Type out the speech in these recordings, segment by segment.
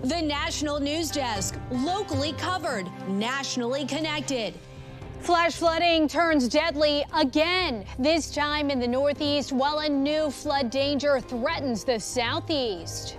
The National News Desk, locally covered, nationally connected. Flash flooding turns deadly again, this time in the Northeast, while a new flood danger threatens the Southeast.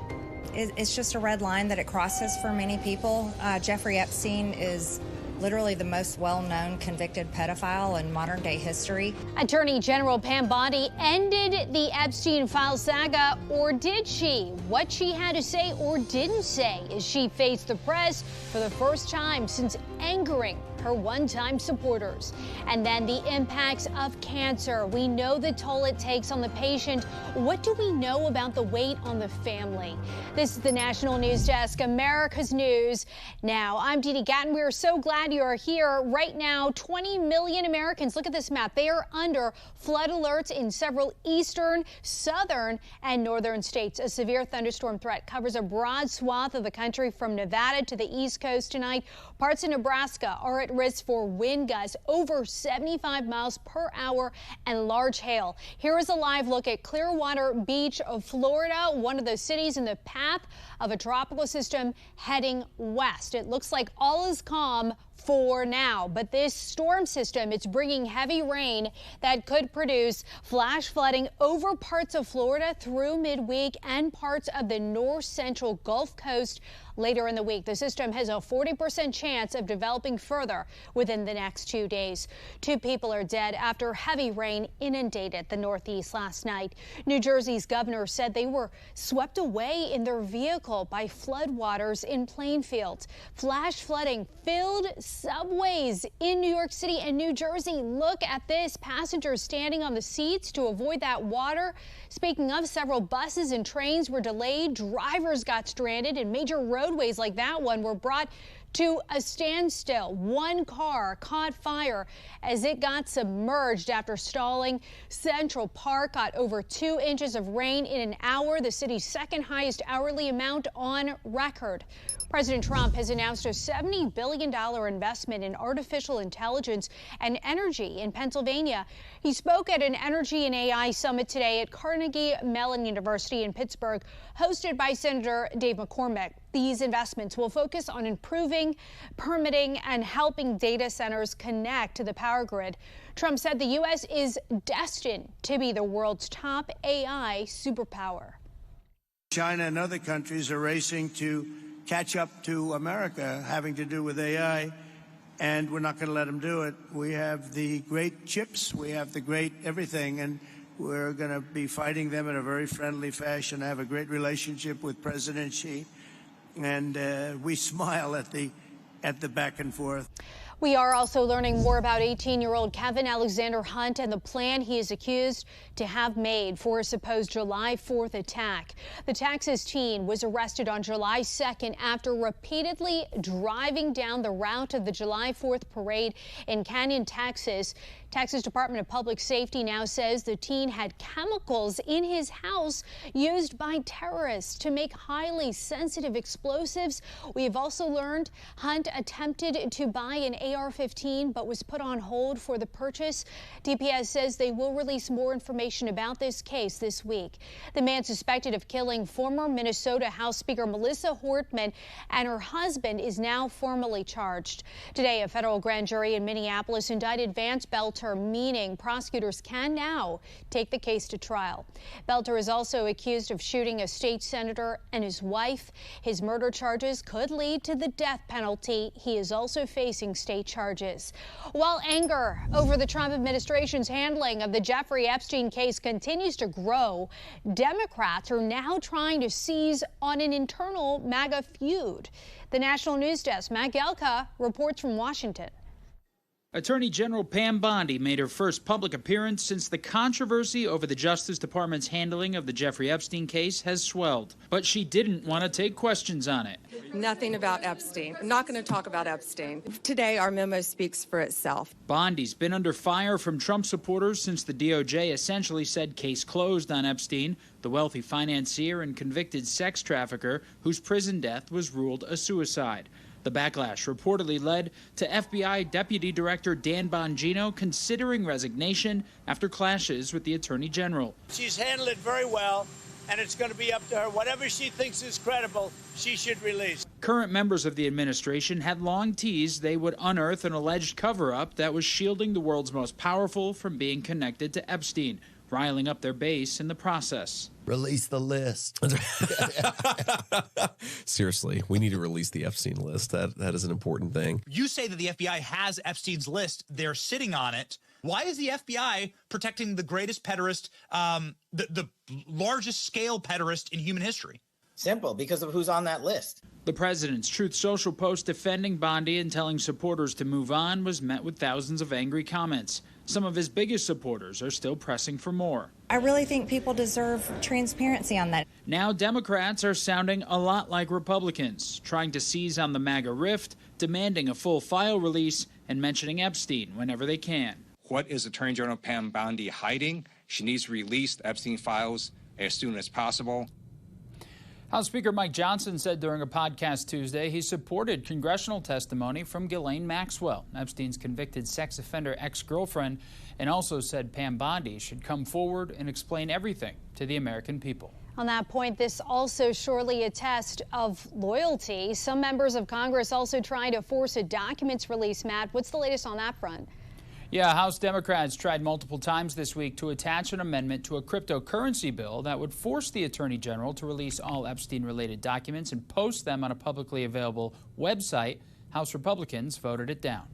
It's just a red line that it crosses for many people. Jeffrey Epstein is literally the most well-known convicted pedophile in modern-day history. Attorney General Pam Bondi ended the Epstein file saga, or did she? What she had to say or didn't say as she faced the press for the first time since angering her one-time supporters. And then the impacts of cancer. We know the toll it takes on the patient. What do we know about the weight on the family? This is the National News Desk, America's News. Now, I'm Dee Dee Gatton. We are so glad you are here. Right now, 20 million Americans, look at this map, they are under flood alerts in several eastern, southern, and northern states. A severe thunderstorm threat covers a broad swath of the country from Nevada to the East Coast tonight. Parts of Nebraska are at risk for wind gusts over 75 miles per hour and large hail. Here is a live look at Clearwater Beach, Florida, one of the cities in the path of a tropical system heading west. It looks like all is calm for now, but this storm system, it's bringing heavy rain that could produce flash flooding over parts of Florida through midweek and parts of the north central Gulf Coast later in the week. The system has a 40% chance of developing further within the next 2 days. 2 people are dead after heavy rain inundated the Northeast last night. New Jersey's governor said they were swept away in their vehicle by floodwaters in Plainfield. Flash flooding filled subways in New York City and New Jersey. Look at this. Passengers standing on the seats to avoid that water. Speaking of, several buses and trains were delayed. Drivers got stranded, and major roadways like that one were brought to a standstill. One car caught fire as it got submerged after stalling. Central Park got over 2 inches of rain in an hour, the city's second highest hourly amount on record. President Trump has announced a $70 billion investment in artificial intelligence and energy in Pennsylvania. He spoke at an energy and AI summit today at Carnegie Mellon University in Pittsburgh, hosted by Senator Dave McCormick. These investments will focus on improving permitting and helping data centers connect to the power grid. Trump said the U.S. is destined to be the world's top AI superpower. China and other countries are racing to catch up to America having to do with AI, and we're not going to let them do it. We have the great chips, we have the great everything, and we're going to be fighting them in a very friendly fashion. I have a great relationship with President Xi, and we smile at the back and forth. We are also learning more about 18-year-old Kevin Alexander Hunt and the plan he is accused to have made for a supposed July 4th attack. The Texas teen was arrested on July 2nd after repeatedly driving down the route of the July 4th parade in Canyon, Texas. Texas Department of Public Safety now says the teen had chemicals in his house used by terrorists to make highly sensitive explosives. We have also learned Hunt attempted to buy an AR-15 but was put on hold for the purchase. DPS says they will release more information about this case this week. The man suspected of killing former Minnesota House Speaker Melissa Hortman and her husband is now formally charged. Today, a federal grand jury in Minneapolis indicted Vance Belter, meaning prosecutors can now take the case to trial. Belter is also accused of shooting a state senator and his wife. His murder charges could lead to the death penalty. He is also facing state charges. While anger over the Trump administration's handling of the Jeffrey Epstein case continues to grow, Democrats are now trying to seize on an internal MAGA feud. The National News Desk, Matt Gelka, reports from Washington. Attorney General Pam Bondi made her first public appearance since the controversy over the Justice Department's handling of the Jeffrey Epstein case has swelled. But she didn't want to take questions on it. Nothing about Epstein. I'm not going to talk about Epstein. Today, our memo speaks for itself. Bondi's been under fire from Trump supporters since the DOJ essentially said case closed on Epstein, the wealthy financier and convicted sex trafficker whose prison death was ruled a suicide. The backlash reportedly led to FBI Deputy Director Dan Bongino considering resignation after clashes with the Attorney General. She's handled it very well. and it's going to be up to her. Whatever she thinks is credible, she should release. Current members of the administration had long teased they would unearth an alleged cover-up that was shielding the world's most powerful from being connected to Epstein, riling up their base in the process. Release the list. Seriously, we need to release the Epstein list. That is an important thing. You say that the FBI has Epstein's list. They're sitting on it. Why is the FBI protecting the greatest pederast, the largest scale pederast in human history? Simple, because of who's on that list. The president's Truth Social post defending Bondi and telling supporters to move on was met with thousands of angry comments. Some of his biggest supporters are still pressing for more. I really think people deserve transparency on that. Now Democrats are sounding a lot like Republicans, trying to seize on the MAGA rift, demanding a full file release, and mentioning Epstein whenever they can. What is Attorney General Pam Bondi hiding? She needs to release the Epstein files as soon as possible. House Speaker Mike Johnson said during a podcast Tuesday he supported congressional testimony from Ghislaine Maxwell, Epstein's convicted sex offender ex-girlfriend, and also said Pam Bondi should come forward and explain everything to the American people. On that point, this also surely a test of loyalty. Some members of Congress also trying to force a documents release. Matt, what's the latest on that front? Yeah, House Democrats tried multiple times this week to attach an amendment to a cryptocurrency bill that would force the Attorney General to release all Epstein-related documents and post them on a publicly available website. House Republicans voted it down.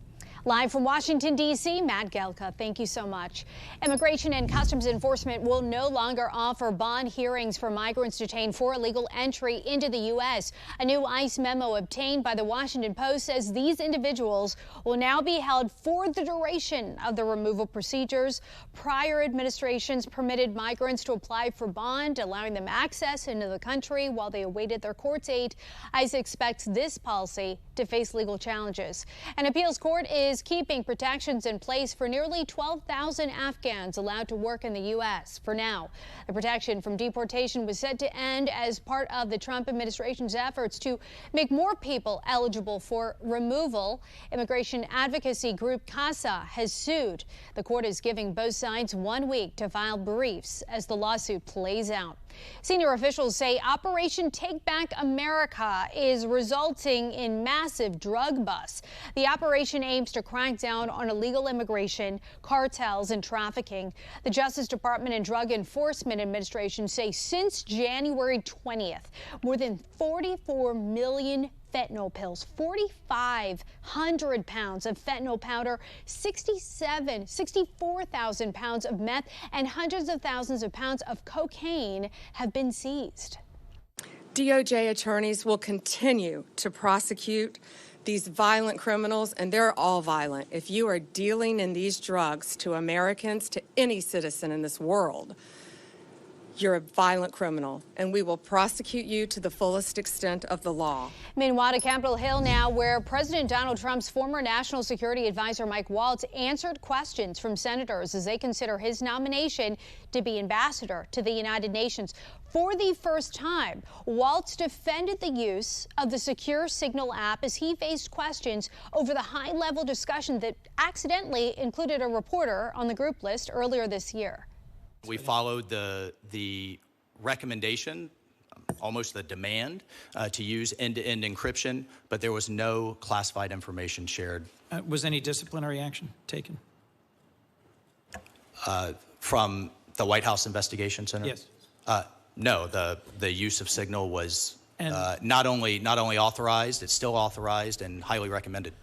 Live from Washington, D.C., Matt Gelka, thank you so much. Immigration and Customs Enforcement will no longer offer bond hearings for migrants detained for illegal entry into the U.S. A new ICE memo obtained by the Washington Post says these individuals will now be held for the duration of the removal procedures. Prior administrations permitted migrants to apply for bond, allowing them access into the country while they awaited their court date. ICE expects this policy to face legal challenges. An appeals court is keeping protections in place for nearly 12,000 Afghans allowed to work in the U.S. For now, the protection from deportation was set to end as part of the Trump administration's efforts to make more people eligible for removal. Immigration advocacy group CASA has sued. The court is giving both sides 1 week to file briefs as the lawsuit plays out. Senior officials say Operation Take Back America is resulting in massive drug busts. The operation aims to crack down on illegal immigration, cartels, and trafficking. The Justice Department and Drug Enforcement Administration say since January 20th, more than 44 million fentanyl pills, 4,500 pounds of fentanyl powder, 64,000 pounds of meth, and hundreds of thousands of pounds of cocaine have been seized. DOJ attorneys will continue to prosecute these violent criminals, and they're all violent. If you are dealing in these drugs to Americans, to any citizen in this world, you're a violent criminal, and we will prosecute you to the fullest extent of the law. Meanwhile, to Capitol Hill now, where President Donald Trump's former National Security Advisor Mike Waltz answered questions from senators as they consider his nomination to be ambassador to the United Nations. For the first time, Waltz defended the use of the Secure Signal app as he faced questions over the high-level discussion that accidentally included a reporter on the group list earlier this year. We followed the recommendation, almost the demand, to use end-to-end encryption, but there was no classified information shared. Was any disciplinary action taken? From the White House Investigation Center? Yes. No, the use of Signal was not only authorized, it's still authorized and highly recommended.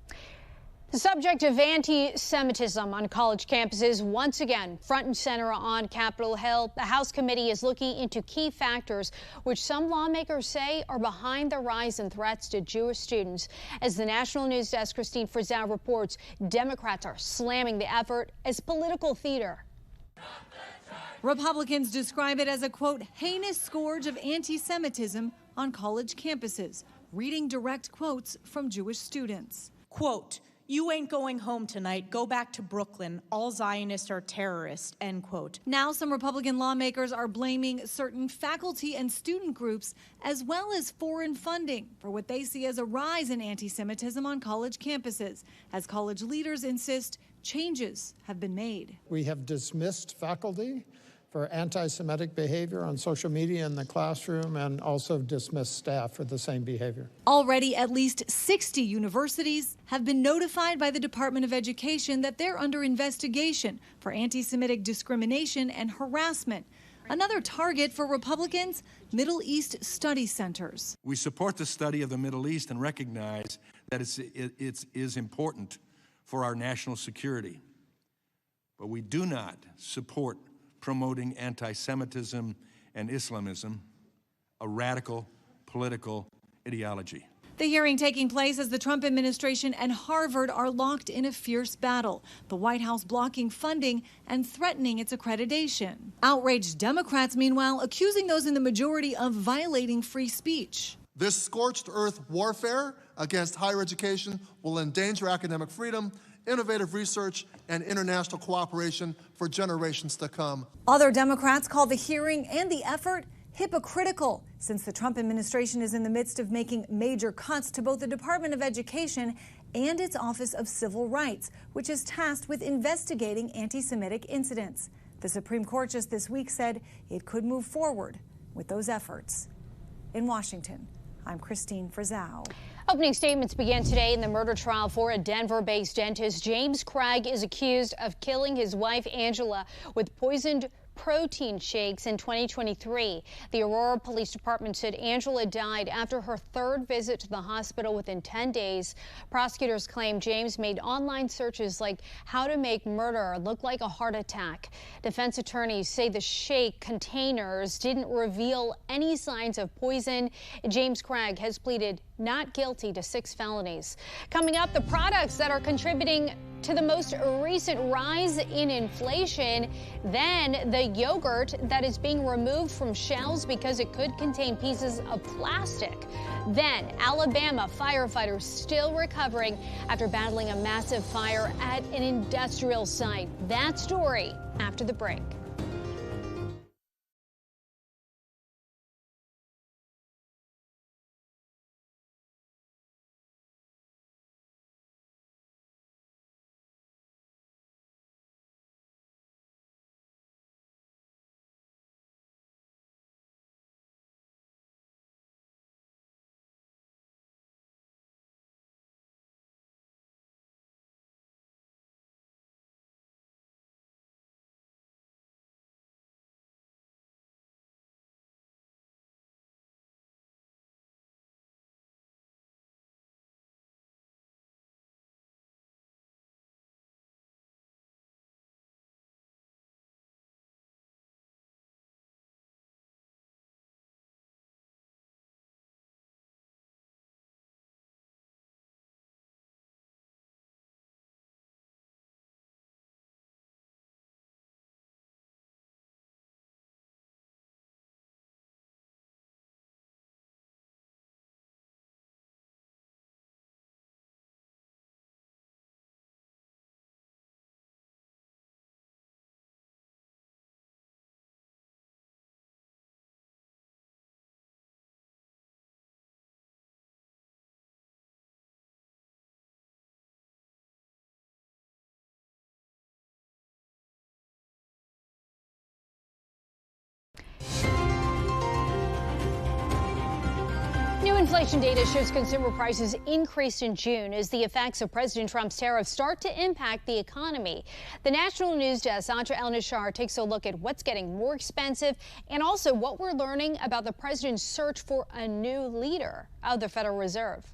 The subject of anti-Semitism on college campuses once again front and center on Capitol Hill. The House committee is looking into key factors which some lawmakers say are behind the rise in threats to Jewish students. As the National News Desk Christine Frizzell reports, Democrats are slamming the effort as political theater. Republicans describe it as a, quote, heinous scourge of anti-Semitism on college campuses, reading direct quotes from Jewish students. Quote, "You ain't going home tonight. Go back to Brooklyn. All Zionists are terrorists," end quote. Now some Republican lawmakers are blaming certain faculty and student groups as well as foreign funding for what they see as a rise in anti-Semitism on college campuses, as college leaders insist changes have been made. We have dismissed faculty for anti-Semitic behavior on social media in the classroom, and also dismissed staff for the same behavior. Already, at least 60 universities have been notified by the Department of Education that they're under investigation for anti-Semitic discrimination and harassment. Another target for Republicans, Middle East study centers. We support the study of the Middle East and recognize that it is important for our national security. But we do not support promoting anti-Semitism and Islamism, a radical political ideology. The hearing taking place as the Trump administration and Harvard are locked in a fierce battle, the White House blocking funding and threatening its accreditation. Outraged Democrats, meanwhile, accusing those in the majority of violating free speech. This scorched earth warfare against higher education will endanger academic freedom, innovative research, and international cooperation for generations to come. Other Democrats call the hearing and the effort hypocritical, since the Trump administration is in the midst of making major cuts to both the Department of Education and its Office of Civil Rights, which is tasked with investigating anti-Semitic incidents. The Supreme Court just this week said it could move forward with those efforts. In Washington, I'm Christine Frizzau. Opening statements began today in the murder trial for a Denver-based dentist. James Craig is accused of killing his wife, Angela, with poisoned protein shakes in 2023. The Aurora Police Department said Angela died after her third visit to the hospital within 10 days. Prosecutors claim James made online searches like how to make murder look like a heart attack. Defense attorneys say the shake containers didn't reveal any signs of poison. James Craig has pleaded not guilty to 6 felonies. Coming up, the products that are contributing to the most recent rise in inflation, then the yogurt that is being removed from shelves because it could contain pieces of plastic. Then Alabama firefighters still recovering after battling a massive fire at an industrial site. That story after the break. New inflation data shows consumer prices increased in June as the effects of President Trump's tariffs start to impact the economy. The National News Desk, Audra El-Nashar, takes a look at what's getting more expensive and also what we're learning about the president's search for a new leader of the Federal Reserve.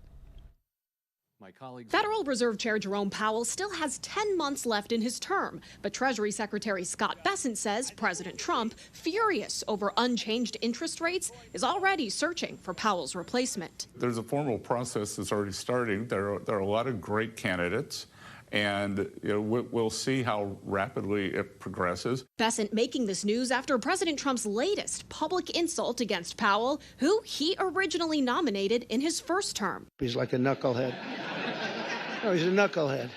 Federal Reserve Chair Jerome Powell still has 10 months left in his term, but Treasury Secretary Scott Bessent says President Trump, furious over unchanged interest rates, is already searching for Powell's replacement. There's a formal process that's already starting. There are a lot of great candidates, and we'll see how rapidly it progresses. Bessent making this news after President Trump's latest public insult against Powell, who he originally nominated in his first term. He's like a knucklehead. No, he's a knucklehead.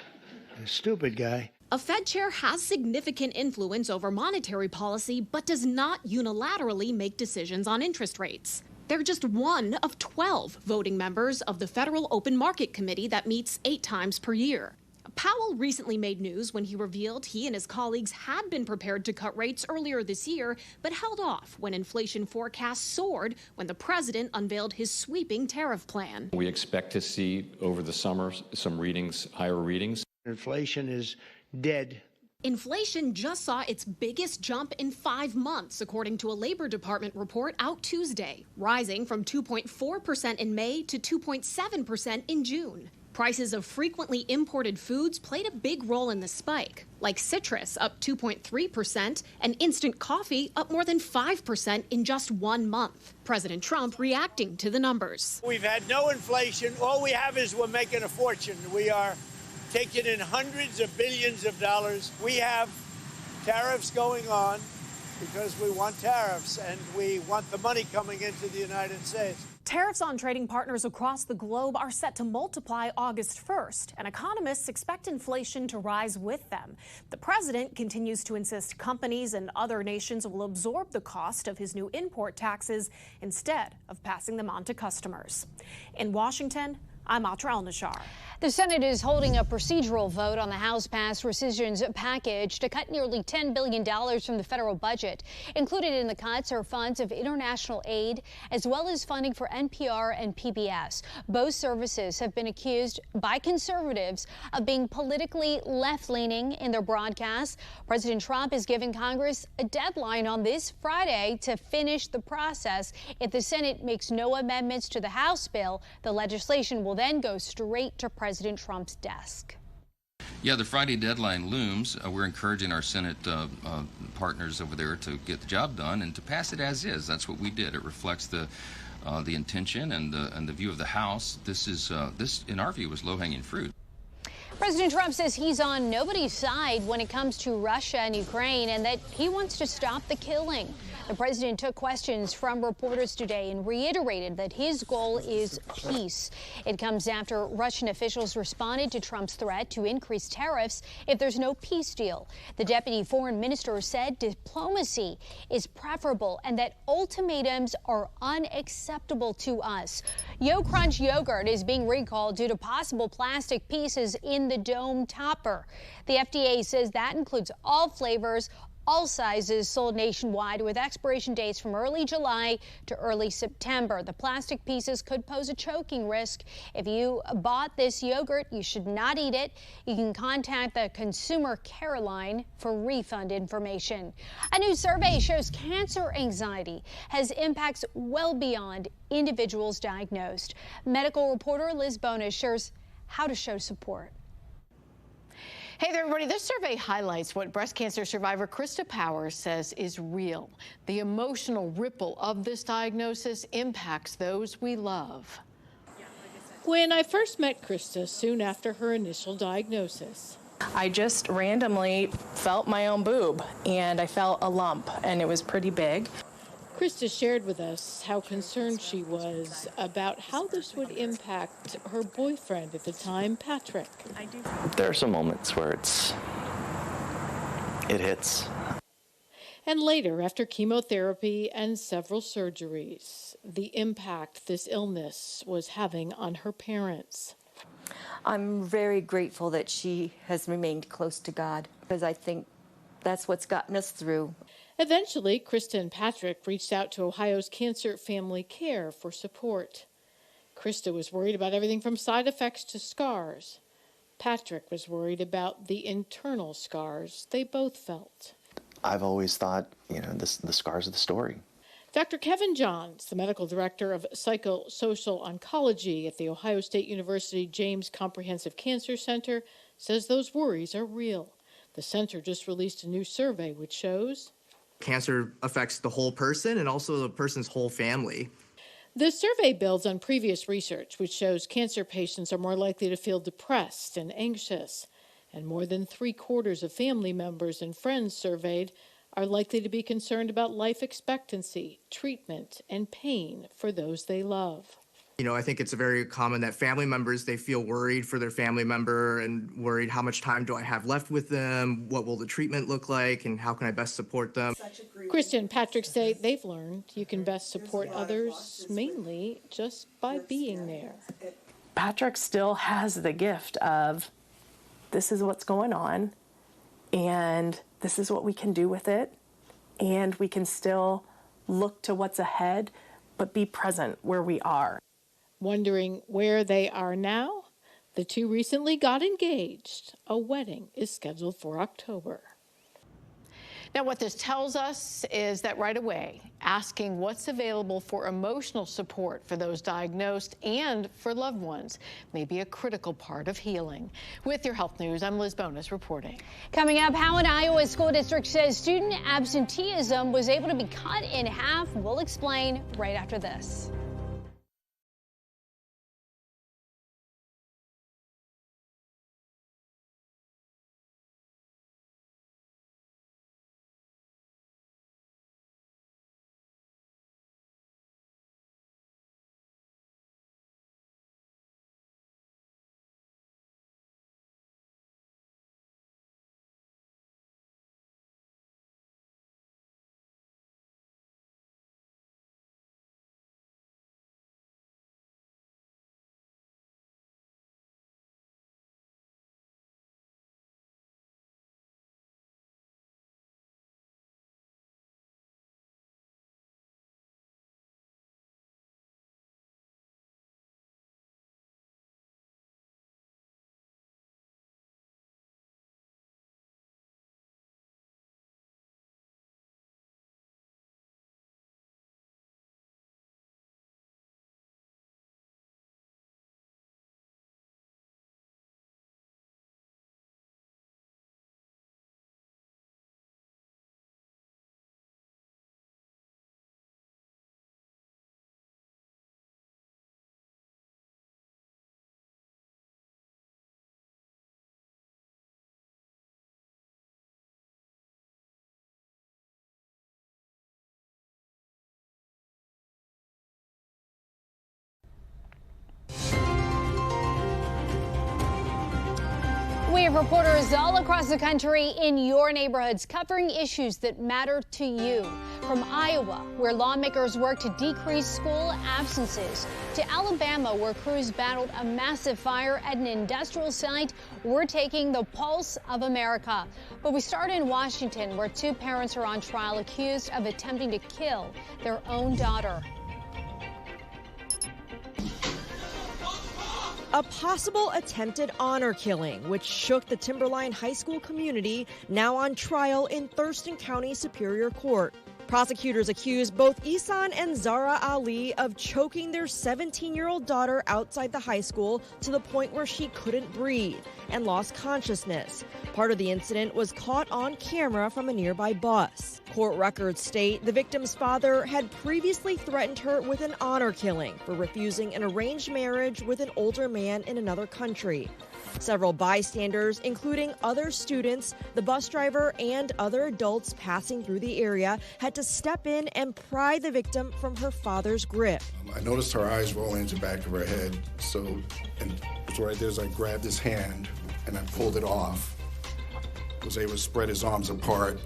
A stupid guy. A Fed chair has significant influence over monetary policy, but does not unilaterally make decisions on interest rates. They're just one of 12 voting members of the Federal Open Market Committee that meets 8 times per year. Powell recently made news when he revealed he and his colleagues had been prepared to cut rates earlier this year, but held off when inflation forecasts soared when the president unveiled his sweeping tariff plan. We expect to see over the summer some readings, higher readings. Inflation is dead. Inflation just saw its biggest jump in 5 months, according to a Labor Department report out Tuesday, rising from 2.4% in May to 2.7% in June. Prices of frequently imported foods played a big role in the spike, like citrus up 2.3% and instant coffee up more than 5% in just 1 month. President Trump reacting to the numbers. We've had no inflation. All we have is we're making a fortune. We are taking in hundreds of billions of dollars. We have tariffs going on because we want tariffs and we want the money coming into the United States. Tariffs on trading partners across the globe are set to multiply August 1st, and economists expect inflation to rise with them. The president continues to insist companies and other nations will absorb the cost of his new import taxes instead of passing them on to customers. In Washington, I'm Atra El-Nashar. The Senate is holding a procedural vote on the House-passed rescissions package to cut nearly $10 billion from the federal budget. Included in the cuts are funds of international aid, as well as funding for NPR and PBS. Both services have been accused by conservatives of being politically left-leaning in their broadcasts. President Trump is giving Congress a deadline on this Friday to finish the process. If the Senate makes no amendments to the House bill, the legislation will then go straight to President Trump's desk. Yeah, the Friday deadline looms. We're encouraging our Senate partners over there to get the job done and to pass it as is. That's what we did. It reflects the intention and the view of the House. This, in our view, was low-hanging fruit. President Trump says he's on nobody's side when it comes to Russia and Ukraine and that he wants to stop the killing. The president took questions from reporters today and reiterated that his goal is peace. It comes after Russian officials responded to Trump's threat to increase tariffs if there's no peace deal. The deputy foreign minister said diplomacy is preferable and that ultimatums are unacceptable to us. Yo Crunch yogurt is being recalled due to possible plastic pieces in the dome topper. The FDA says that includes all flavors, all sizes, sold nationwide with expiration dates from early July to early September. The plastic pieces could pose a choking risk. If you bought this yogurt, you should not eat it. You can contact the Consumer Care Line for refund information. A new survey shows cancer anxiety has impacts well beyond individuals diagnosed. Medical reporter Liz Bonas shares how to show support. Hey there, everybody. This survey highlights what breast cancer survivor Krista Powers says is real. The emotional ripple of this diagnosis impacts those we love. When I first met Krista soon after her initial diagnosis, I just randomly felt my own boob, and I felt a lump, and it was pretty big. Krista shared with us how concerned she was about how this would impact her boyfriend at the time, Patrick. There are some moments where it hits. And later, after chemotherapy and several surgeries, the impact this illness was having on her parents. I'm very grateful that she has remained close to God, because I think that's what's gotten us through. Eventually, Krista and Patrick reached out to Ohio's Cancer Family Care for support. Krista was worried about everything from side effects to scars. Patrick was worried about the internal scars they both felt. I've always thought, the scars of the story. Dr. Kevin Johns, the medical director of psychosocial oncology at the Ohio State University James Comprehensive Cancer Center, says those worries are real. The center just released a new survey which shows cancer affects the whole person and also the person's whole family. The survey builds on previous research, which shows cancer patients are more likely to feel depressed and anxious, and more than 3/4 of family members and friends surveyed are likely to be concerned about life expectancy, treatment, and pain for those they love. I think it's very common that family members, they feel worried for their family member and worried, how much time do I have left with them? What will the treatment look like? And how can I best support them? Krista and Patrick say they've learned you can best support others mainly just by being there. Patrick still has the gift of this is what's going on, and this is what we can do with it, and we can still look to what's ahead, but be present where we are. Wondering where they are now? The two recently got engaged. A wedding is scheduled for October. Now, what this tells us is that right away, asking what's available for emotional support for those diagnosed and for loved ones may be a critical part of healing. With your health news, I'm Liz Bonus reporting. Coming up, how an Iowa school district says student absenteeism was able to be cut in half. We'll explain right after this. We have reporters all across the country in your neighborhoods covering issues that matter to you. From Iowa, where lawmakers work to decrease school absences, to Alabama, where crews battled a massive fire at an industrial site, we're taking the pulse of America. But we start in Washington, where two parents are on trial accused of attempting to kill their own daughter. A possible attempted honor killing, which shook the Timberline High School community, now on trial in Thurston County Superior Court. Prosecutors accuse both Ihsan and Zara Ali of choking their 17-year-old daughter outside the high school to the point where she couldn't breathe and lost consciousness. Part of the incident was caught on camera from a nearby bus. Court records state the victim's father had previously threatened her with an honor killing for refusing an arranged marriage with an older man in another country. Several bystanders, including other students, the bus driver, and other adults passing through the area, had to step in and pry the victim from her father's grip. I noticed her eyes rolling into the back of her head, so right there as I grabbed his hand and I pulled it off, was able to spread his arms apart,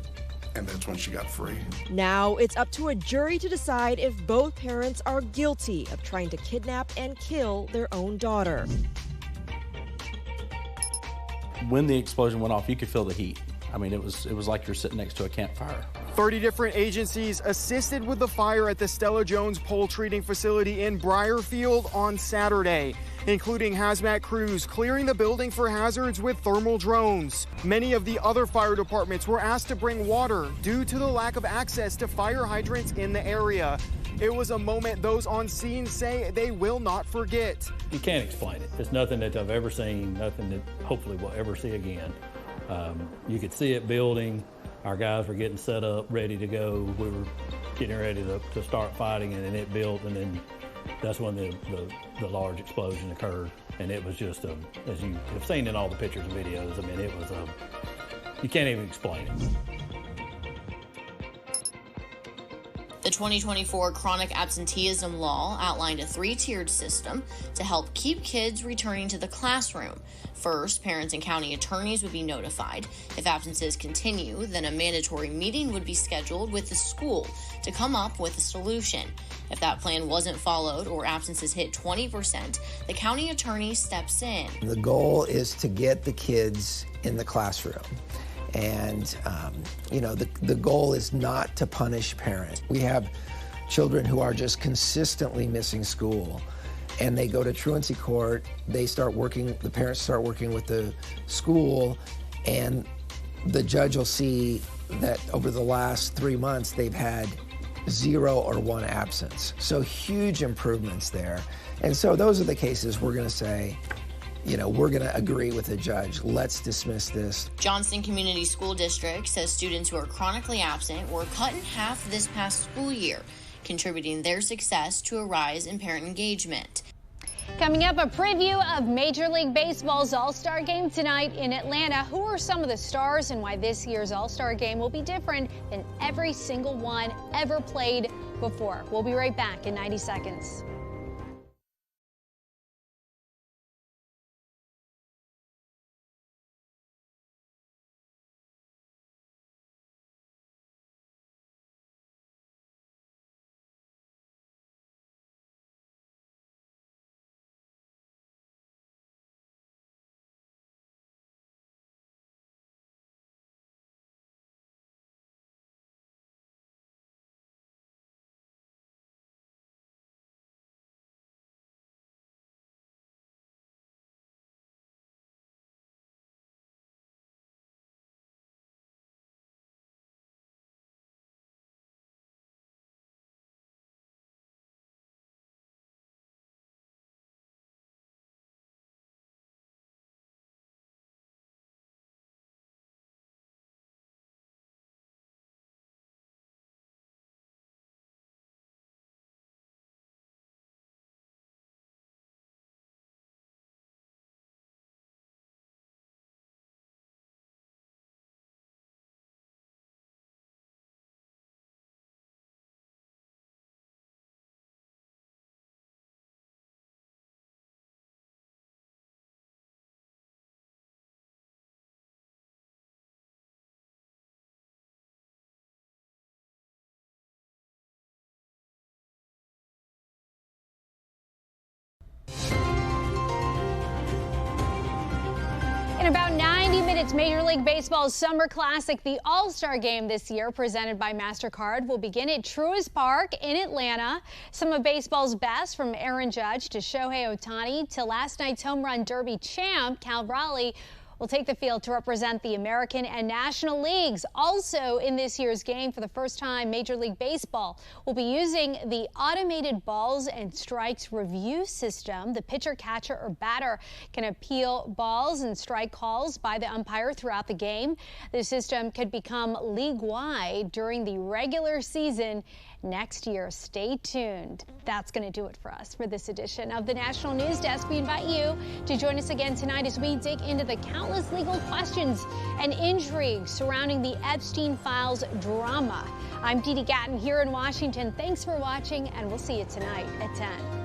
and that's when she got free. Now it's up to a jury to decide if both parents are guilty of trying to kidnap and kill their own daughter. When the explosion went off, you could feel the heat. I mean, it was like you're sitting next to a campfire. 30 different agencies assisted with the fire at the Stella Jones pole treating facility in Briarfield on Saturday, including hazmat crews clearing the building for hazards with thermal drones. Many of the other fire departments were asked to bring water due to the lack of access to fire hydrants in the area. It was a moment those on scene say they will not forget. You can't explain it. It's nothing that I've ever seen, nothing that hopefully we'll ever see again. You could see it building. Our guys were getting set up, ready to go. We were getting ready to start fighting, and then it built, and then that's when the large explosion occurred. And it was just, as you have seen in all the pictures and videos, I mean, it was, you can't even explain it. The 2024 chronic absenteeism law outlined a 3-tiered system to help keep kids returning to the classroom. First, parents and county attorneys would be notified. If absences continue, then a mandatory meeting would be scheduled with the school to come up with a solution. If that plan wasn't followed or absences hit 20%, the county attorney steps in. The goal is to get the kids in the classroom. And, the goal is not to punish parents. We have children who are just consistently missing school. And they go to truancy court, the parents start working with the school, and the judge will see that over the last 3 months, they've had 0 or 1 absence. So huge improvements there. And so those are the cases we're gonna say, we're gonna agree with the judge. Let's dismiss this. Johnston Community School District says students who are chronically absent were cut in half this past school year, contributing their success to a rise in parent engagement. Coming up, a preview of Major League Baseball's All-Star Game tonight in Atlanta. Who are some of the stars and why this year's All-Star Game will be different than every single one ever played before? We'll be right back in 90 seconds. In about 90 minutes, Major League Baseball's Summer Classic, the All-Star Game this year, presented by MasterCard, will begin at Truist Park in Atlanta. Some of baseball's best, from Aaron Judge to Shohei Ohtani to last night's home run derby champ, Cal Raleigh, will take the field to represent the American and National Leagues. Also in this year's game, for the first time, Major League Baseball will be using the automated balls and strikes review system. The pitcher, catcher, or batter can appeal balls and strike calls by the umpire throughout the game. The system could become league-wide during the regular season next year. Stay tuned. That's going to do it for us for this edition of the National News Desk. We invite you to join us again tonight as we dig into the countless legal questions and intrigue surrounding the Epstein files drama. I'm Dee Dee Gatton here in Washington. Thanks for watching, and we'll see you tonight at 10.